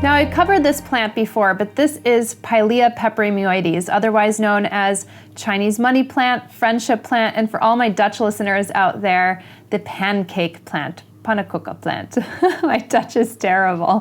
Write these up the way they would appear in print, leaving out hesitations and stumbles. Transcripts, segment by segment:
Now, I covered this plant before, but this is Pilea peperomioides, otherwise known as Chinese money plant, friendship plant, and for all my Dutch listeners out there, the pancake plant, pannenkoeken plant. My Dutch is terrible.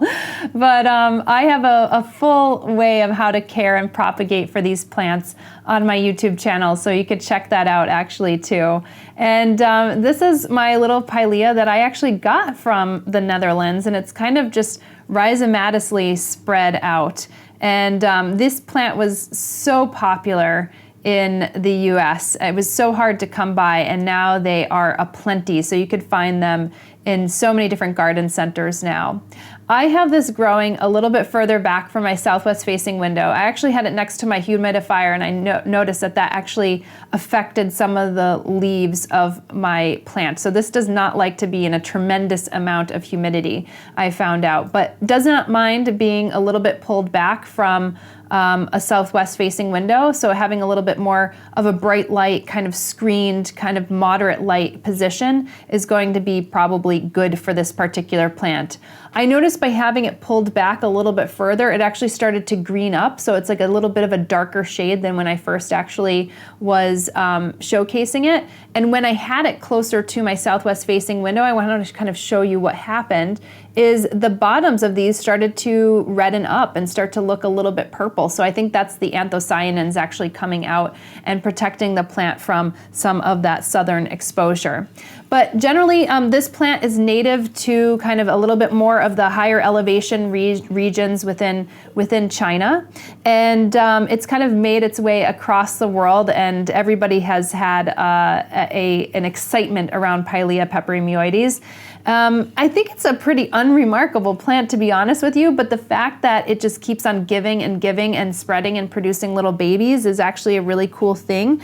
But I have a full way of how to care and propagate for these plants on my YouTube channel, so you could check that out actually too. And this is my little Pilea that I actually got from the Netherlands, and it's kind of just rhizomatically spread out. And this plant was so popular in the US. It was so hard to come by, and now they are aplenty, so you could find them in so many different garden centers now. I have this growing a little bit further back from my southwest facing window. I actually had it next to my humidifier, and I noticed that actually affected some of the leaves of my plant. So this does not like to be in a tremendous amount of humidity, I found out, but does not mind being a little bit pulled back from a southwest facing window, so having a little bit more of a bright light, kind of screened, kind of moderate light position is going to be probably good for this particular plant. I noticed by having it pulled back a little bit further, it actually started to green up, so it's like a little bit of a darker shade than when I first actually was showcasing it. And when I had it closer to my southwest facing window, I wanted to kind of show you what happened is the bottoms of these started to redden up and start to look a little bit purple. So I think that's the anthocyanins actually coming out and protecting the plant from some of that southern exposure. But generally, this plant is native to kind of a little bit more of the higher elevation regions within China. And it's kind of made its way across the world, and everybody has had an excitement around Pilea peperomioides. I think it's a pretty unremarkable plant, to be honest with you, but the fact that it just keeps on giving and spreading and producing little babies is actually a really cool thing.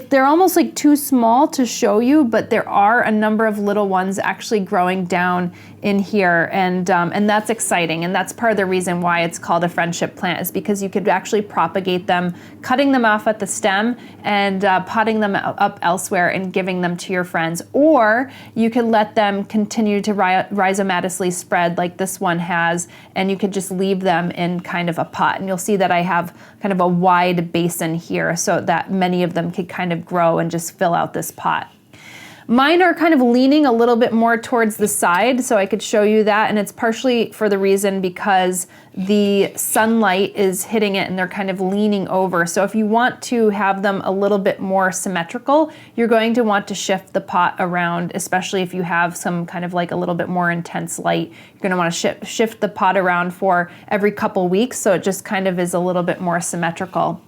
They're almost like too small to show you, but there are a number of little ones actually growing down in here, and that's exciting, and that's part of the reason why it's called a friendship plant, is because you could actually propagate them, cutting them off at the stem and potting them up elsewhere and giving them to your friends, or you could let them continue to rhizomatically spread like this one has, and you could just leave them in kind of a pot. And you'll see that I have kind of a wide basin here so that many of them could kind of grow and just fill out this pot. Mine are kind of leaning a little bit more towards the side, so I could show you that, and it's partially for the reason because the sunlight is hitting it and they're kind of leaning over. So if you want to have them a little bit more symmetrical, you're going to want to shift the pot around, especially if you have some kind of like a little bit more intense light. You're going to want to shift the pot around for every couple weeks, so it just kind of is a little bit more symmetrical.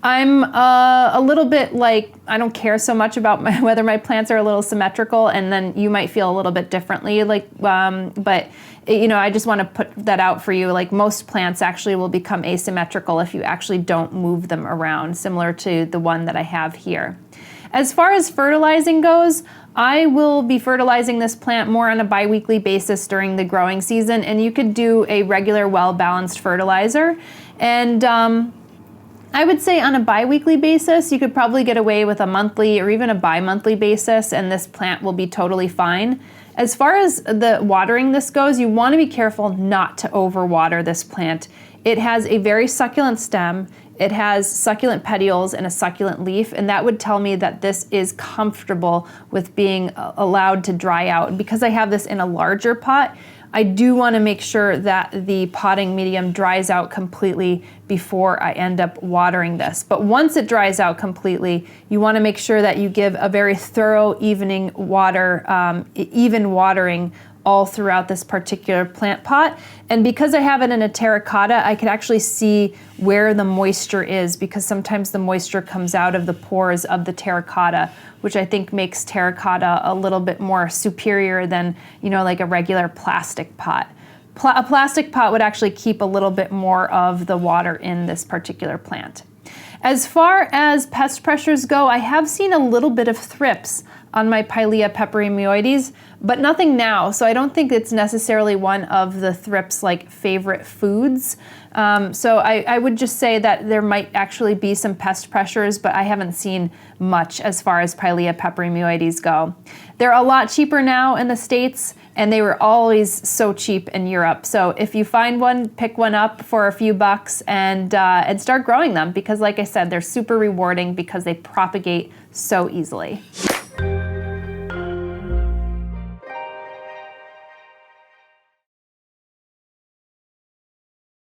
I'm a little bit like, I don't care so much about whether my plants are a little symmetrical, and then you might feel a little bit differently, but you know, I just want to put that out for you. Like, most plants actually will become asymmetrical if you actually don't move them around, similar to the one that I have here. As far as fertilizing goes, I will be fertilizing this plant more on a bi-weekly basis during the growing season, and you could do a regular, well-balanced fertilizer. And I would say on a bi-weekly basis, you could probably get away with a monthly or even a bi-monthly basis, and this plant will be totally fine. As far as the watering this goes, you want to be careful not to overwater this plant. It has a very succulent stem, it has succulent petioles and a succulent leaf, and that would tell me that this is comfortable with being allowed to dry out. And because I have this in a larger pot, I do want to make sure that the potting medium dries out completely before I end up watering this. But once it dries out completely, you want to make sure that you give a very thorough even watering all throughout this particular plant pot. And because I have it in a terracotta, I can actually see where the moisture is, because sometimes the moisture comes out of the pores of the terracotta, which I think makes terracotta a little bit more superior than, you know, like a regular plastic pot. A plastic pot would actually keep a little bit more of the water in this particular plant. As far as pest pressures go, I have seen a little bit of thrips on my Pilea peperomioides, but nothing now, so I don't think it's necessarily one of the thrips like favorite foods. So I would just say that there might actually be some pest pressures, but I haven't seen much as far as Pilea peperomioides go. They're a lot cheaper now in the States, and they were always so cheap in Europe. So if you find one, pick one up for a few bucks and start growing them, because like I said, they're super rewarding because they propagate so easily.